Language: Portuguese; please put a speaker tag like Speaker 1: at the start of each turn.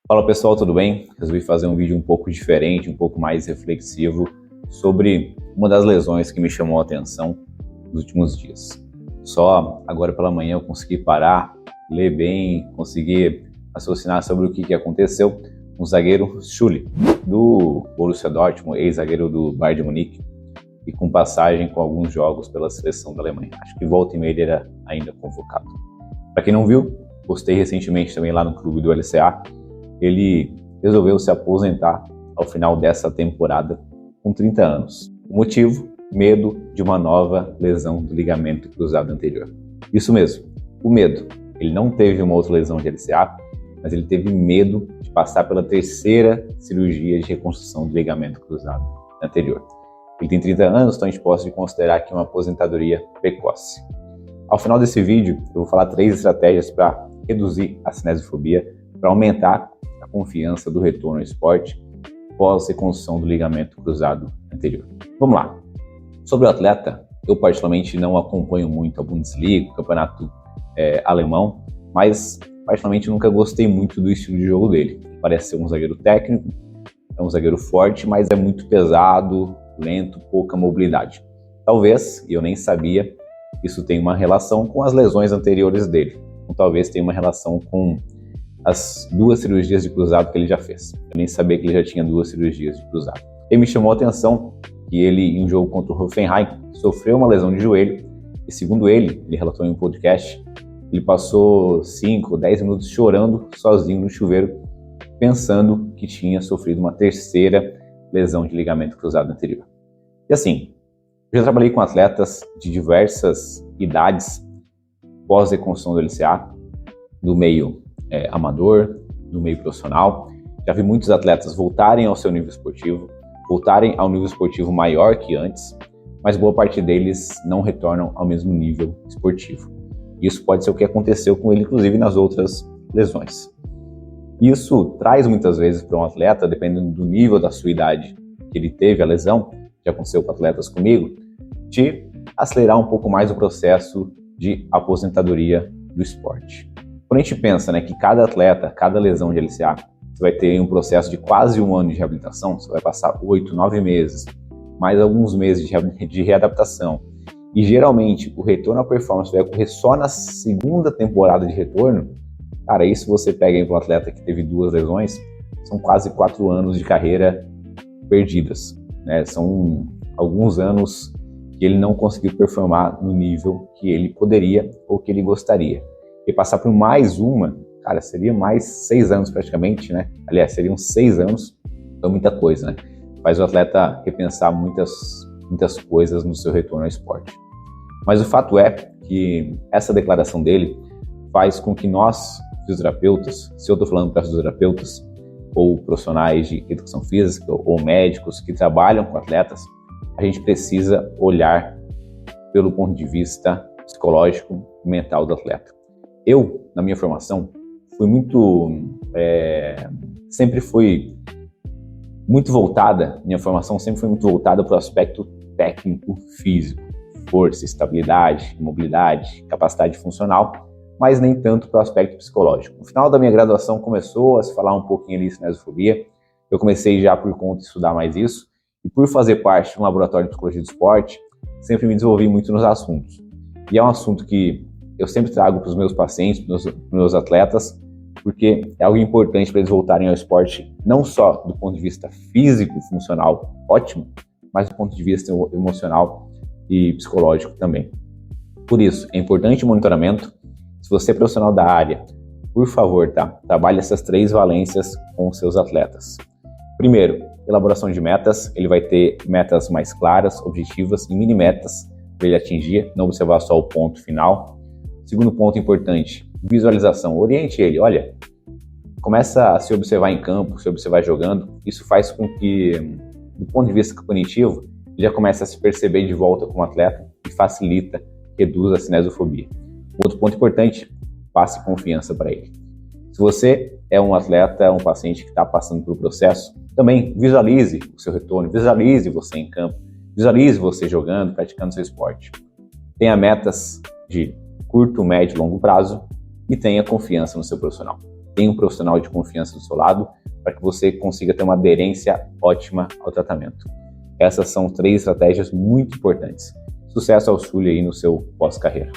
Speaker 1: Fala pessoal, tudo bem? Resolvi fazer um vídeo um pouco diferente, um pouco mais reflexivo sobre uma das lesões que me chamou a atenção nos últimos dias. Só agora pela manhã eu consegui parar, ler bem, consegui raciocinar sobre o que aconteceu com o zagueiro Schürrle, do Borussia Dortmund, ex-zagueiro do Bayern de Munique, e com passagem com alguns jogos pela seleção da Alemanha. Acho que volta e meia ele era ainda convocado. Para quem não viu, postei recentemente também lá no clube do LCA. Ele resolveu se aposentar ao final dessa temporada com 30 anos. O motivo? Medo de uma nova lesão do ligamento cruzado anterior. Isso mesmo, o medo. Ele não teve uma outra lesão de LCA, mas ele teve medo de passar pela terceira cirurgia de reconstrução do ligamento cruzado anterior. Ele tem 30 anos, então a gente pode considerar que é uma aposentadoria precoce. Ao final desse vídeo, eu vou falar 3 estratégias para reduzir a cinesiofobia, para aumentar a confiança do retorno ao esporte pós reconstrução do ligamento cruzado anterior. Vamos lá. Sobre o atleta, eu particularmente não acompanho muito a Bundesliga, o campeonato alemão, mas particularmente nunca gostei muito do estilo de jogo dele. Parece ser um zagueiro técnico, é um zagueiro forte, mas é muito pesado, lento, pouca mobilidade. Talvez, e eu nem sabia, isso tem uma relação com as lesões anteriores dele. Ou talvez tenha uma relação com as 2 cirurgias de cruzado que ele já fez. Eu nem sabia que ele já tinha 2 cirurgias de cruzado. E me chamou a atenção que ele, em um jogo contra o Hoffenheim, sofreu uma lesão de joelho e, segundo ele relatou em um podcast, ele passou 5, 10 minutos chorando sozinho no chuveiro, pensando que tinha sofrido uma terceira lesão de ligamento cruzado anterior. E assim, eu já trabalhei com atletas de diversas idades pós-reconstrução do LCA, do meio amador, do meio profissional. Já vi muitos atletas voltarem ao seu nível esportivo, voltarem ao nível esportivo maior que antes, mas boa parte deles não retornam ao mesmo nível esportivo. Isso pode ser o que aconteceu com ele, inclusive, nas outras lesões. Isso traz muitas vezes para um atleta, dependendo do nível da sua idade que ele teve a lesão, já aconteceu com atletas comigo, de acelerar um pouco mais o processo de aposentadoria do esporte. Quando a gente pensa que cada atleta, cada lesão de LCA, você vai ter um processo de quase 1 ano de reabilitação, você vai passar 8, 9 meses, mais alguns meses de readaptação, e geralmente o retorno à performance vai ocorrer só na segunda temporada de retorno. Cara, isso você pega em um atleta que teve 2 lesões, são quase 4 anos de carreira perdidas, né? São alguns anos que ele não conseguiu performar no nível que ele poderia ou que ele gostaria. E passar por mais uma, cara, seria mais 6 anos praticamente, né? Aliás, seriam 6 anos, então muita coisa, né? Faz o atleta repensar muitas coisas no seu retorno ao esporte. Mas o fato é que essa declaração dele faz com que nós, fisioterapeutas, se eu estou falando para fisioterapeutas ou profissionais de educação física ou médicos que trabalham com atletas, a gente precisa olhar pelo ponto de vista psicológico e mental do atleta. Eu, na minha formação, sempre fui muito voltada, minha formação sempre foi muito voltada para o aspecto técnico físico, força, estabilidade, mobilidade, capacidade funcional, mas nem tanto para o aspecto psicológico. No final da minha graduação começou a se falar um pouquinho ali de cinesiofobia, eu comecei já por conta de estudar mais isso, e por fazer parte de um laboratório de psicologia do esporte, sempre me desenvolvi muito nos assuntos. E é um assunto que eu sempre trago para os meus pacientes, para os meus atletas, porque é algo importante para eles voltarem ao esporte, não só do ponto de vista físico, funcional, ótimo, mas do ponto de vista emocional e psicológico também. Por isso, é importante o monitoramento. Se você é profissional da área, por favor, trabalhe essas 3 valências com os seus atletas. Primeiro, elaboração de metas. Ele vai ter metas mais claras, objetivas e mini metas para ele atingir, não observar só o ponto final. Segundo ponto importante, visualização. Oriente ele, olha, começa a se observar em campo, se observar jogando. Isso faz com que, do ponto de vista cognitivo, ele já comece a se perceber de volta como atleta e facilita, reduz a cinesiofobia. Outro ponto importante, passe confiança para ele. Se você é um atleta, um paciente que está passando pelo processo, também visualize o seu retorno, visualize você em campo, visualize você jogando, praticando seu esporte. Tenha metas de curto, médio e longo prazo e tenha confiança no seu profissional. tenha um profissional de confiança do seu lado para que você consiga ter uma aderência ótima ao tratamento. Essas são 3 estratégias muito importantes. Sucesso ao Sully aí no seu pós-carreira.